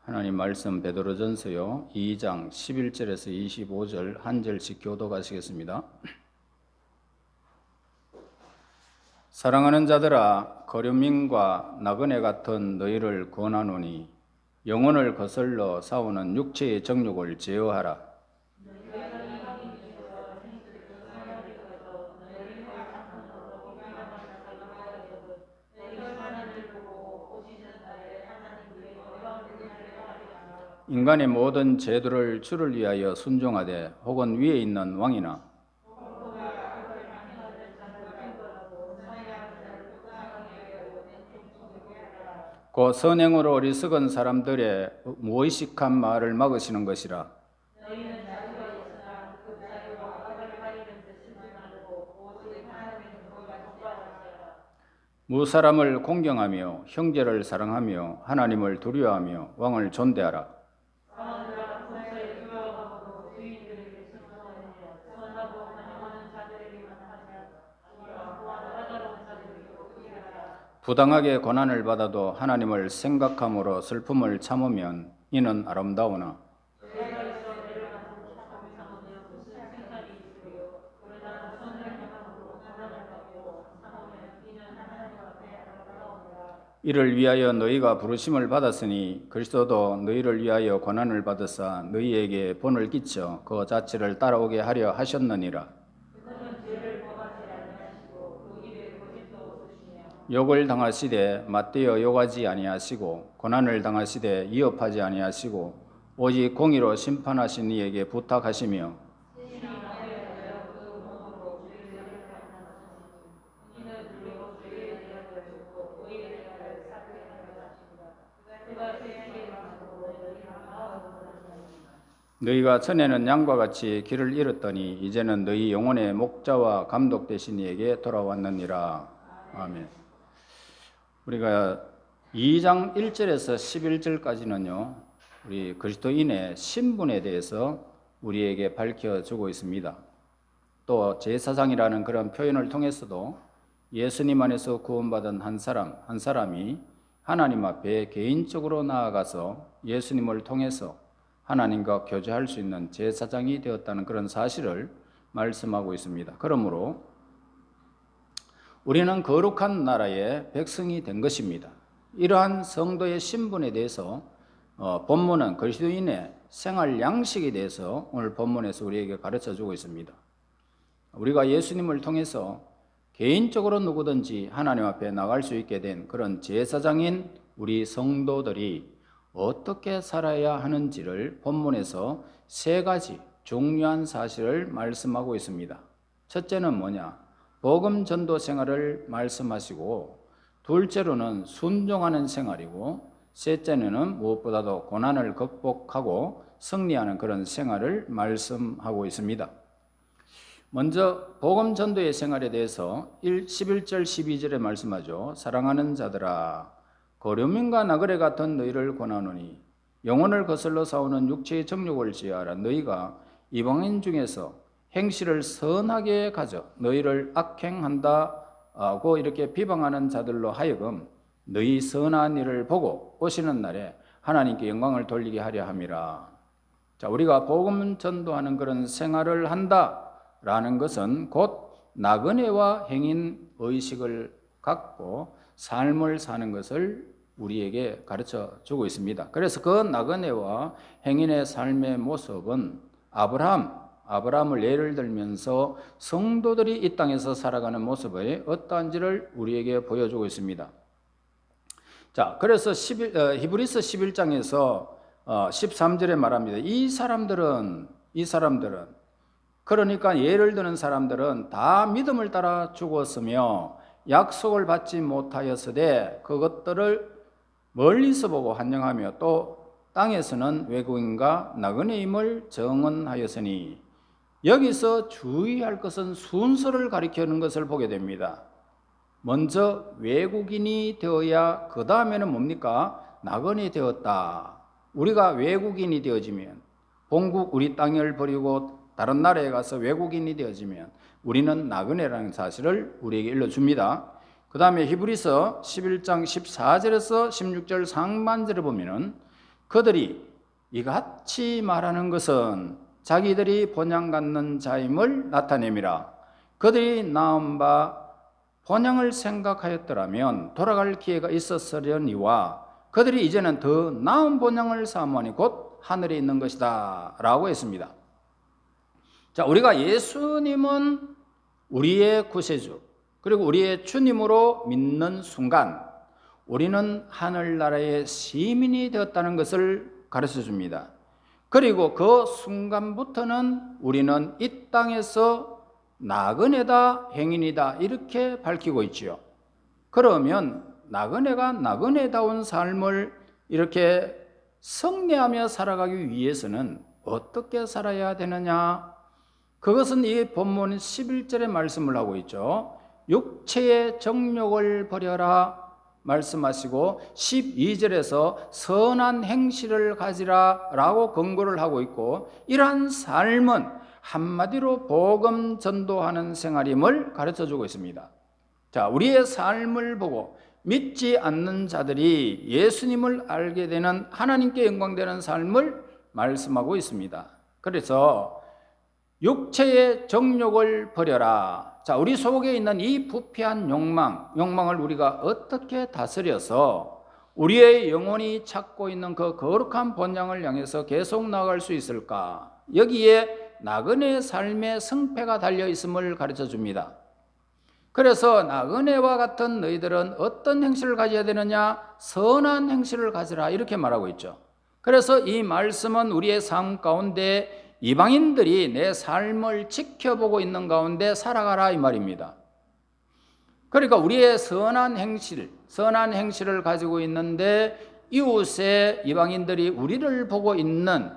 하나님 말씀 베드로전서요 2장 11절에서 25절 한 절씩 교독하시겠습니다. 사랑하는 자들아, 거류민과 나그네 같은 너희를 권하노니 영혼을 거슬러 싸우는 육체의 정욕을 제어하라. 인간의 모든 제도를 주를 위하여 순종하되 혹은 위에 있는 왕이나 그 선행으로 어리석은 사람들의 무의식한 말을 막으시는 것이라. 무사람을 공경하며 형제를 사랑하며 하나님을 두려워하며 왕을 존대하라. 부당하게 고난을 받아도 하나님을 생각함으로 슬픔을 참으면 이는 아름다우나 이를 위하여 너희가 부르심을 받았으니 그리스도도 너희를 위하여 고난을 받으사 너희에게 본을 끼쳐 그 자체를 따라오게 하려 하셨느니라. 욕을 당하시되 맞대어 욕하지 아니하시고 고난을 당하시되 위협하지 아니하시고 오직 공의로 심판하신 이에게 부탁하시며 너희가 전에는 양과 같이 길을 잃었더니 이제는 너희 영혼의 목자와 감독 되신 이에게 돌아왔느니라. 아멘. 우리가 2장 1절에서 11절까지는요, 우리 그리스도인의 신분에 대해서 우리에게 밝혀주고 있습니다. 또 제사장이라는 그런 표현을 통해서도 예수님 안에서 구원받은 한 사람이 하나님 앞에 개인적으로 나아가서 예수님을 통해서 하나님과 교제할 수 있는 제사장이 되었다는 그런 사실을 말씀하고 있습니다. 그러므로 우리는 거룩한 나라의 백성이 된 것입니다. 이러한 성도의 신분에 대해서 본문은 그리스도인의 생활 양식에 대해서 오늘 본문에서 우리에게 가르쳐주고 있습니다. 우리가 예수님을 통해서 개인적으로 누구든지 하나님 앞에 나갈 수 있게 된 그런 제사장인 우리 성도들이 어떻게 살아야 하는지를 본문에서 세 가지 중요한 사실을 말씀하고 있습니다. 첫째는 뭐냐? 복음 전도 생활을 말씀하시고, 둘째로는 순종하는 생활이고, 셋째는 무엇보다도 고난을 극복하고 승리하는 그런 생활을 말씀하고 있습니다. 먼저 복음 전도의 생활에 대해서 11절 12절에 말씀하죠. 사랑하는 자들아, 거류민과 나그네 같은 너희를 권하노니 영혼을 거슬러 싸우는 육체의 정욕을 제어하라. 너희가 이방인 중에서 행실을 선하게 가져 너희를 악행한다고 이렇게 비방하는 자들로 하여금 너희 선한 일을 보고 오시는 날에 하나님께 영광을 돌리게 하려 함이라. 자, 우리가 복음 전도하는 그런 생활을 한다라는 것은 곧 나그네와 행인 의식을 갖고 삶을 사는 것을 우리에게 가르쳐 주고 있습니다. 그래서 그 나그네와 행인의 삶의 모습은 아브라함을 예를 들면서 성도들이 이 땅에서 살아가는 모습이 어떠한지를 우리에게 보여주고 있습니다. 자, 그래서 히브리서 11장에서 13절에 말합니다. 이 사람들은 그러니까 예를 드는 사람들은 다 믿음을 따라 죽었으며 약속을 받지 못하였으되 그것들을 멀리서 보고 환영하며 또 땅에서는 외국인과 나그네임을 정언하였으니, 여기서 주의할 것은 순서를 가리키는 것을 보게 됩니다. 먼저 외국인이 되어야 그 다음에는 뭡니까? 나그네 되었다. 우리가 외국인이 되어지면, 본국 우리 땅을 버리고 다른 나라에 가서 외국인이 되어지면 우리는 나그네라는 사실을 우리에게 일러줍니다. 그 다음에 히브리서 11장 14절에서 16절 상반절을 보면은 그들이 이같이 말하는 것은 자기들이 본향 갖는 자임을 나타냄이라. 그들이 낳은 바 본향을 생각하였더라면 돌아갈 기회가 있었으려니와 그들이 이제는 더 나은 본향을 사모하니 곧 하늘에 있는 것이다 라고 했습니다. 자, 우리가 예수님은 우리의 구세주 그리고 우리의 주님으로 믿는 순간 우리는 하늘나라의 시민이 되었다는 것을 가르쳐 줍니다. 그리고 그 순간부터는 우리는 이 땅에서 나그네다 행인이다 이렇게 밝히고 있지요. 그러면 나그네가 나그네다운 삶을 이렇게 성례하며 살아가기 위해서는 어떻게 살아야 되느냐? 그것은 이 본문 11절의 말씀을 하고 있죠. 육체의 정욕을 버려라 말씀하시고 12절에서 선한 행실을 가지라 라고 권고를 하고 있고, 이러한 삶은 한마디로 복음 전도하는 생활임을 가르쳐주고 있습니다. 자, 우리의 삶을 보고 믿지 않는 자들이 예수님을 알게 되는, 하나님께 영광되는 삶을 말씀하고 있습니다. 그래서 육체의 정욕을 버려라. 자, 우리 속에 있는 이 부패한 욕망을 우리가 어떻게 다스려서 우리의 영혼이 찾고 있는 그 거룩한 본향을 향해서 계속 나아갈 수 있을까? 여기에 나그네의 삶의 성패가 달려 있음을 가르쳐 줍니다. 그래서 나그네와 같은 너희들은 어떤 행실을 가져야 되느냐? 선한 행실을 가지라 이렇게 말하고 있죠. 그래서 이 말씀은 우리의 삶 가운데 이방인들이 내 삶을 지켜보고 있는 가운데 살아가라 이 말입니다. 그러니까 우리의 선한 행실을 가지고 있는데 이웃의 이방인들이 우리를 보고 있는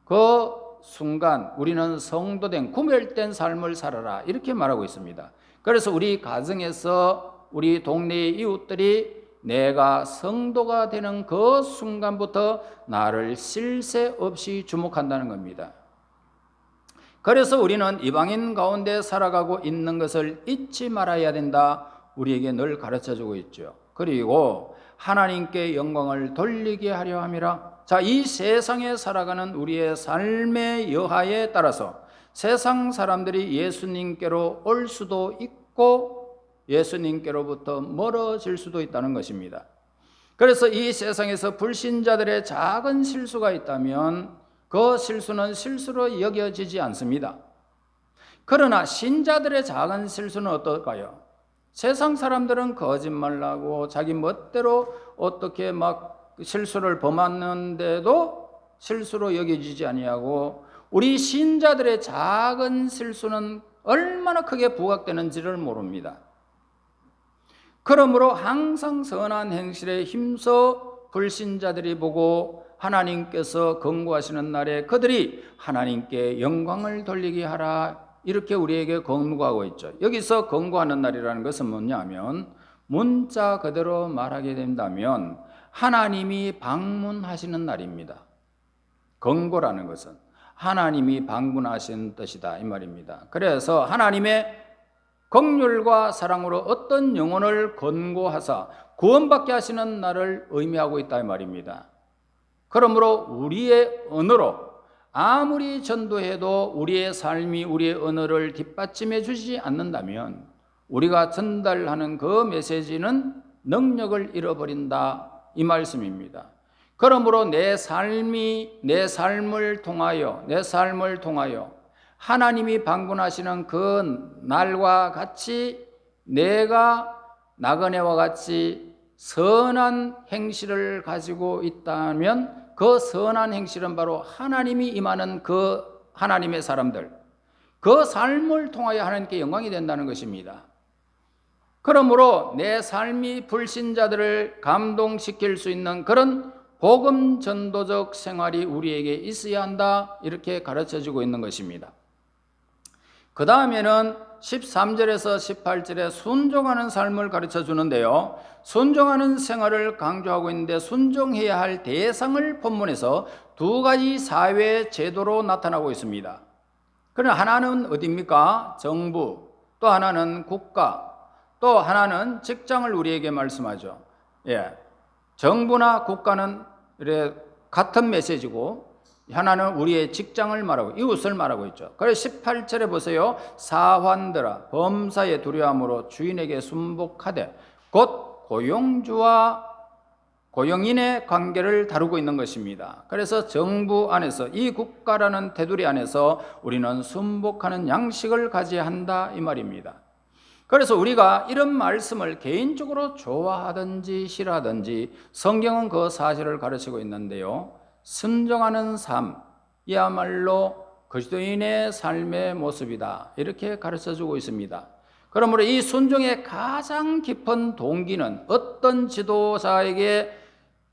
그 순간 우리는 성도된 구별된 삶을 살아라 이렇게 말하고 있습니다. 그래서 우리 가정에서 우리 동네의 이웃들이 내가 성도가 되는 그 순간부터 나를 쉴 새 없이 주목한다는 겁니다. 그래서 우리는 이방인 가운데 살아가고 있는 것을 잊지 말아야 된다, 우리에게 늘 가르쳐주고 있죠. 그리고 하나님께 영광을 돌리게 하려 함이라. 자, 이 세상에 살아가는 우리의 삶의 여하에 따라서 세상 사람들이 예수님께로 올 수도 있고 예수님께로부터 멀어질 수도 있다는 것입니다. 그래서 이 세상에서 불신자들의 작은 실수가 있다면 그 실수는 실수로 여겨지지 않습니다. 그러나 신자들의 작은 실수는 어떨까요? 세상 사람들은 거짓말하고 자기 멋대로 어떻게 막 실수를 범하는데도 실수로 여겨지지 아니하고, 우리 신자들의 작은 실수는 얼마나 크게 부각되는지를 모릅니다. 그러므로 항상 선한 행실에 힘써 불신자들이 보고 하나님께서 권고하시는 날에 그들이 하나님께 영광을 돌리게 하라 이렇게 우리에게 권고하고 있죠. 여기서 권고하는 날이라는 것은 뭐냐면 문자 그대로 말하게 된다면 하나님이 방문하시는 날입니다. 권고라는 것은 하나님이 방문하시는 뜻이다 이 말입니다. 그래서 하나님의 긍휼과 사랑으로 어떤 영혼을 권고하사 구원받게 하시는 날을 의미하고 있다 이 말입니다. 그러므로 우리의 언어로 아무리 전도해도 우리의 삶이 우리의 언어를 뒷받침해 주지 않는다면 우리가 전달하는 그 메시지는 능력을 잃어버린다 이 말씀입니다. 그러므로 내 삶을 통하여 하나님이 방문하시는 그 날과 같이 내가 나그네와 같이 선한 행실을 가지고 있다면 그 선한 행실은 바로 하나님이 임하는 그 하나님의 사람들, 그 삶을 통하여 하나님께 영광이 된다는 것입니다. 그러므로 내 삶이 불신자들을 감동시킬 수 있는 그런 복음 전도적 생활이 우리에게 있어야 한다 이렇게 가르쳐주고 있는 것입니다. 그 다음에는 13절에서 18절에 순종하는 삶을 가르쳐 주는데요, 순종하는 생활을 강조하고 있는데 순종해야 할 대상을 본문에서 두 가지 사회 제도로 나타나고 있습니다. 그러나 하나는 어디입니까? 정부, 또 하나는 국가, 또 하나는 직장을 우리에게 말씀하죠. 정부나 국가는 같은 메시지고 하나는 우리의 직장을 말하고 이웃을 말하고 있죠. 그래서 18절에 보세요. 사환들아 범사에 두려움으로 주인에게 순복하되 곧 고용인의 관계를 다루고 있는 것입니다. 그래서 정부 안에서 이 국가라는 테두리 안에서 우리는 순복하는 양식을 가져야 한다 이 말입니다. 그래서 우리가 이런 말씀을 개인적으로 좋아하든지 싫어하든지 성경은 그 사실을 가르치고 있는데요. 순종하는 삶이야말로 그리스도인의 삶의 모습이다 이렇게 가르쳐주고 있습니다. 그러므로 이 순종의 가장 깊은 동기는 어떤 지도자에게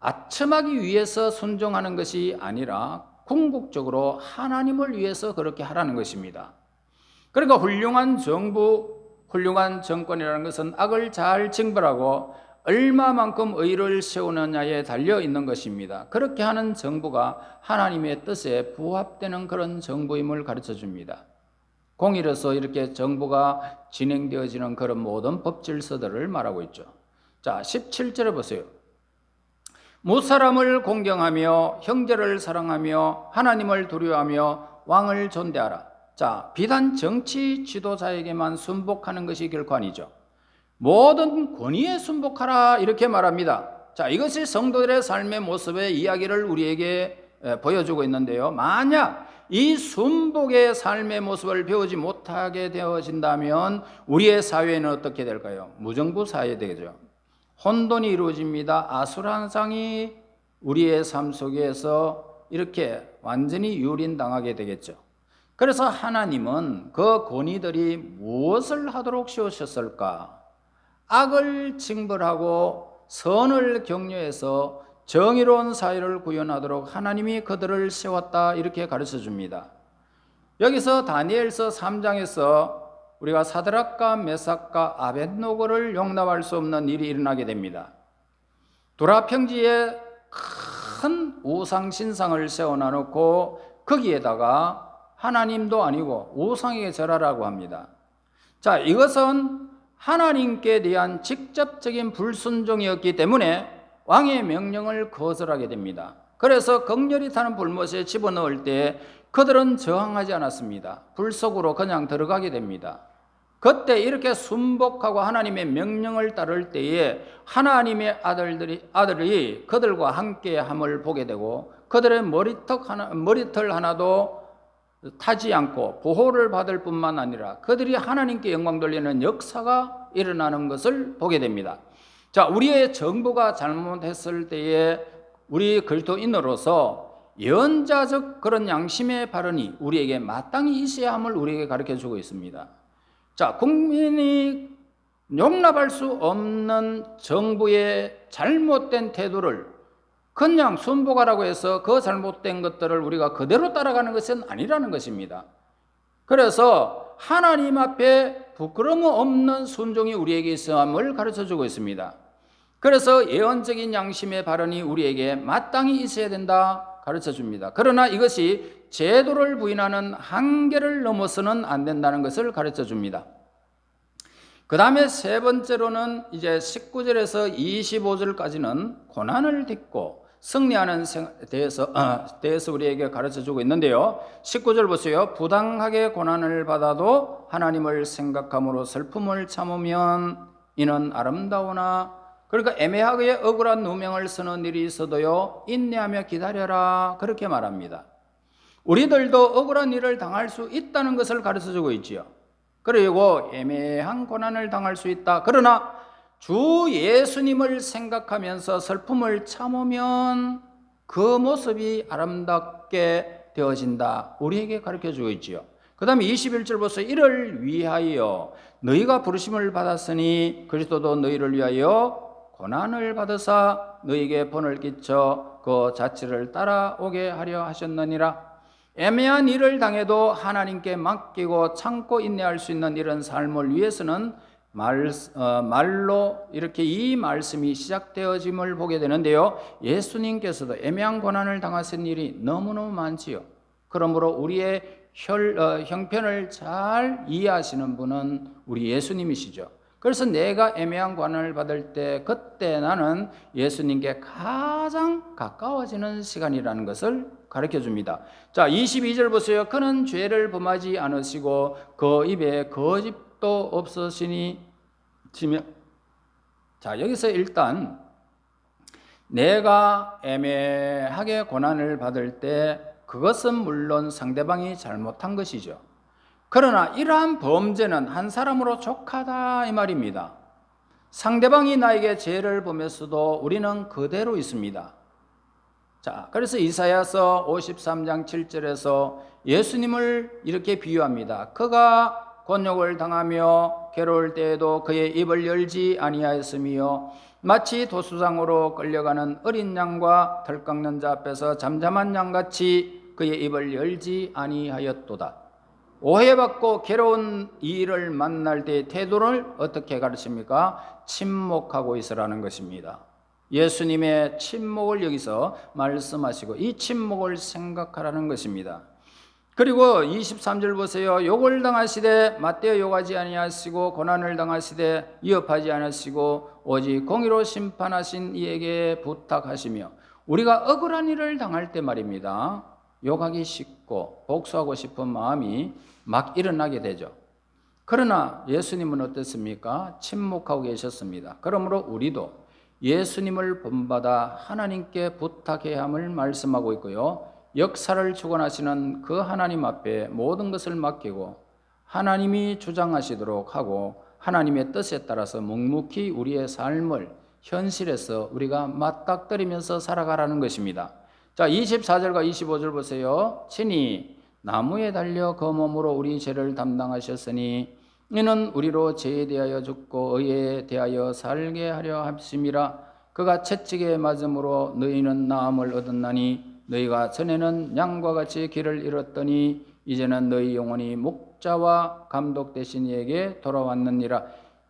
아첨하기 위해서 순종하는 것이 아니라 궁극적으로 하나님을 위해서 그렇게 하라는 것입니다. 그러니까 훌륭한 정부, 훌륭한 정권이라는 것은 악을 잘 징벌하고 얼마만큼 의를 세우느냐에 달려 있는 것입니다. 그렇게 하는 정부가 하나님의 뜻에 부합되는 그런 정부임을 가르쳐 줍니다. 공일에서 이렇게 정부가 진행되어지는 그런 모든 법 질서들을 말하고 있죠. 자, 17절에 보세요. 무사람을 공경하며 형제를 사랑하며 하나님을 두려워하며 왕을 존대하라. 자, 비단 정치 지도자에게만 순복하는 것이 결코 아니죠. 모든 권위에 순복하라 이렇게 말합니다. 자, 이것이 성도들의 삶의 모습의 이야기를 우리에게 보여주고 있는데요. 만약 이 순복의 삶의 모습을 배우지 못하게 되어진다면 우리의 사회는 어떻게 될까요? 무정부 사회 되죠. 혼돈이 이루어집니다. 아수라장이 우리의 삶 속에서 이렇게 완전히 유린당하게 되겠죠. 그래서 하나님은 그 권위들이 무엇을 하도록 세우셨을까? 악을 징벌하고 선을 격려해서 정의로운 사회를 구현하도록 하나님이 그들을 세웠다 이렇게 가르쳐 줍니다. 여기서 다니엘서 3장에서 우리가 사드락과 메삭과 아벳노고를 용납할 수 없는 일이 일어나게 됩니다. 두라 평지에 큰 우상 신상을 세워놔놓고 거기에다가 하나님도 아니고 우상에게 절하라고 합니다. 자, 이것은 하나님께 대한 직접적인 불순종이었기 때문에 왕의 명령을 거절하게 됩니다. 그래서 극렬히 타는 불못에 집어넣을 때 그들은 저항하지 않았습니다. 불 속으로 그냥 들어가게 됩니다. 그때 이렇게 순복하고 하나님의 명령을 따를 때에 하나님의 아들이 그들과 함께함을 보게 되고 그들의 머리털 하나도 타지 않고 보호를 받을 뿐만 아니라 그들이 하나님께 영광 돌리는 역사가 일어나는 것을 보게 됩니다. 자, 우리의 정부가 잘못했을 때에 우리 그리스도인으로서 예언자적 그런 양심의 발언이 우리에게 마땅히 있어야 함을 우리에게 가르쳐주고 있습니다. 자, 국민이 용납할 수 없는 정부의 잘못된 태도를 그냥 순복하라고 해서 그 잘못된 것들을 우리가 그대로 따라가는 것은 아니라는 것입니다. 그래서 하나님 앞에 부끄러움 없는 순종이 우리에게 있음을 가르쳐주고 있습니다. 그래서 예언적인 양심의 발언이 우리에게 마땅히 있어야 된다 가르쳐줍니다. 그러나 이것이 제도를 부인하는 한계를 넘어서는 안 된다는 것을 가르쳐줍니다. 그 다음에 세 번째로는 이제 19절에서 25절까지는 고난을 딛고 승리하는 대해서 우리에게 가르쳐주고 있는데요. 19절 보세요. 부당하게 고난을 받아도 하나님을 생각함으로 슬픔을 참으면 이는 아름다우나, 그러니까 애매하게 억울한 누명을 쓰는 일이 있어도요 인내하며 기다려라 그렇게 말합니다. 우리들도 억울한 일을 당할 수 있다는 것을 가르쳐주고 있지요. 그리고 애매한 고난을 당할 수 있다. 그러나 주 예수님을 생각하면서 슬픔을 참으면 그 모습이 아름답게 되어진다. 우리에게 가르쳐주고 있지요. 그 다음에 21절 보세요. 이를 위하여 너희가 부르심을 받았으니 그리스도도 너희를 위하여 고난을 받으사 너희에게 본을 끼쳐 그 자취를 따라오게 하려 하셨느니라. 애매한 일을 당해도 하나님께 맡기고 참고 인내할 수 있는 이런 삶을 위해서는 말로 이렇게 이 말씀이 시작되어짐을 보게 되는데요. 예수님께서도 애매한 고난을 당하신 일이 너무너무 많지요. 그러므로 우리의 형편을 잘 이해하시는 분은 우리 예수님이시죠. 그래서 내가 애매한 고난을 받을 때 그때 나는 예수님께 가장 가까워지는 시간이라는 것을 가르쳐 줍니다. 자, 22절 보세요. 그는 죄를 범하지 않으시고 그 입에 거짓도 없으시니 지며. 자, 여기서 일단 내가 애매하게 고난을 받을 때 그것은 물론 상대방이 잘못한 것이죠. 그러나 이러한 범죄는 한 사람으로 족하다 이 말입니다. 상대방이 나에게 죄를 범했어도 우리는 그대로 있습니다. 자, 그래서 이사야서 53장 7절에서 예수님을 이렇게 비유합니다. 그가 곤욕을 당하며 괴로울 때에도 그의 입을 열지 아니하였으며 마치 도수장으로 끌려가는 어린 양과 털 깎는 자 앞에서 잠잠한 양같이 그의 입을 열지 아니하였도다. 오해받고 괴로운 일을 만날 때의 태도를 어떻게 가르칩니까? 침묵하고 있으라는 것입니다. 예수님의 침묵을 여기서 말씀하시고 이 침묵을 생각하라는 것입니다. 그리고 23절 보세요. 욕을 당하시되 맞대어 욕하지 아니하시고 고난을 당하시되 위협하지 않으시고 오직 공의로 심판하신 이에게 부탁하시며. 우리가 억울한 일을 당할 때 말입니다, 욕하기 쉽고 복수하고 싶은 마음이 막 일어나게 되죠. 그러나 예수님은 어땠습니까? 침묵하고 계셨습니다. 그러므로 우리도 예수님을 본받아 하나님께 부탁해야 함을 말씀하고 있고요, 역사를 주관하시는 그 하나님 앞에 모든 것을 맡기고 하나님이 주장하시도록 하고 하나님의 뜻에 따라서 묵묵히 우리의 삶을 현실에서 우리가 맞닥뜨리면서 살아가라는 것입니다. 자, 24절과 25절 보세요. 친히 나무에 달려 그 몸으로 우리 죄를 담당하셨으니 이는 우리로 죄에 대하여 죽고 의에 대하여 살게 하려 하심이라. 그가 채찍에 맞음으로 너희는 나음을 얻었나니 너희가 전에는 양과 같이 길을 잃었더니 이제는 너희 영혼이 목자와 감독 되신 이에게 돌아왔느니라.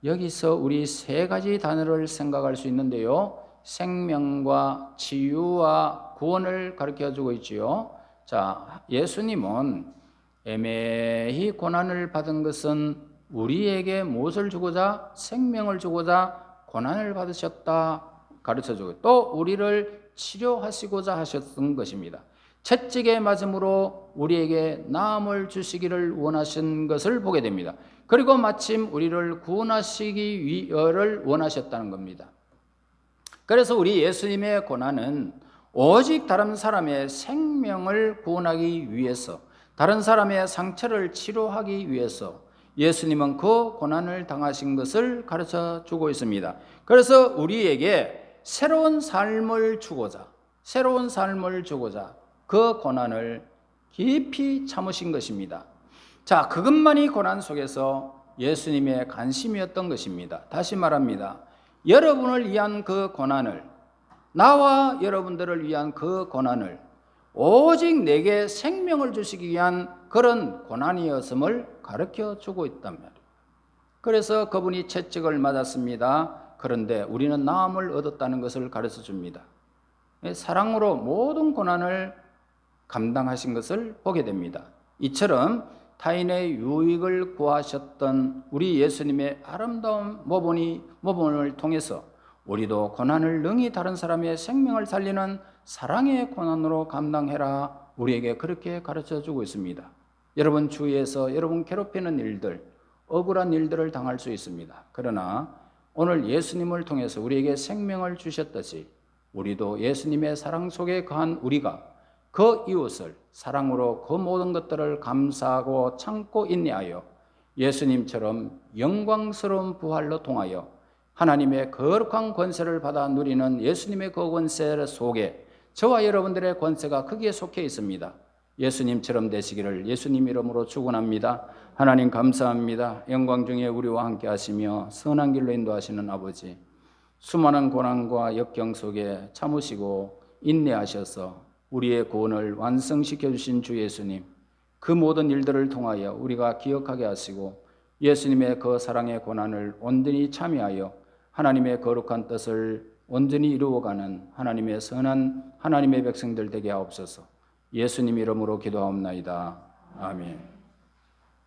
여기서 우리 세 가지 단어를 생각할 수 있는데요, 생명과 치유와 구원을 가르쳐주고 있지요. 자, 예수님은 애매히 고난을 받은 것은 우리에게 무엇을 주고자? 생명을 주고자 고난을 받으셨다 가르쳐주고 또 우리를 치료하시고자 하셨던 것입니다. 채찍에 맞음으로 우리에게 나음을 주시기를 원하신 것을 보게 됩니다. 그리고 마침 우리를 구원하시기 위해를 원하셨다는 겁니다. 그래서 우리 예수님의 고난은 오직 다른 사람의 생명을 구원하기 위해서, 다른 사람의 상처를 치료하기 위해서 예수님은 그 고난을 당하신 것을 가르쳐 주고 있습니다. 그래서 우리에게 새로운 삶을 주고자 그 고난을 깊이 참으신 것입니다. 자, 그것만이 고난 속에서 예수님의 관심이었던 것입니다. 다시 말합니다. 여러분을 위한 그 고난을, 나와 여러분들을 위한 그 고난을 오직 내게 생명을 주시기 위한 그런 고난이었음을 가르쳐 주고 있단 말이에요. 그래서 그분이 채찍을 맞았습니다. 그런데 우리는 나음을 얻었다는 것을 가르쳐 줍니다. 사랑으로 모든 고난을 감당하신 것을 보게 됩니다. 이처럼 타인의 유익을 구하셨던 우리 예수님의 아름다운 모범을 통해서 우리도 고난을 능히 다른 사람의 생명을 살리는 사랑의 고난으로 감당해라, 우리에게 그렇게 가르쳐주고 있습니다. 여러분 주위에서 여러분 괴롭히는 일들, 억울한 일들을 당할 수 있습니다. 그러나 오늘 예수님을 통해서 우리에게 생명을 주셨듯이 우리도 예수님의 사랑 속에 거한 우리가 그 이웃을 사랑으로 그 모든 것들을 감사하고 참고 인내하여 예수님처럼 영광스러운 부활로 통하여 하나님의 거룩한 권세를 받아 누리는 예수님의 그 권세 속에 저와 여러분들의 권세가 거기에 속해 있습니다. 예수님처럼 되시기를 예수님 이름으로 축원합니다. 하나님 감사합니다. 영광 중에 우리와 함께 하시며 선한 길로 인도하시는 아버지, 수많은 고난과 역경 속에 참으시고 인내하셔서 우리의 구원을 완성시켜 주신 주 예수님, 그 모든 일들을 통하여 우리가 기억하게 하시고 예수님의 그 사랑의 고난을 온전히 참여하여 하나님의 거룩한 뜻을 온전히 이루어가는 하나님의 선한 하나님의 백성들 되게 하옵소서. 예수님 이름으로 기도하옵나이다. 아멘.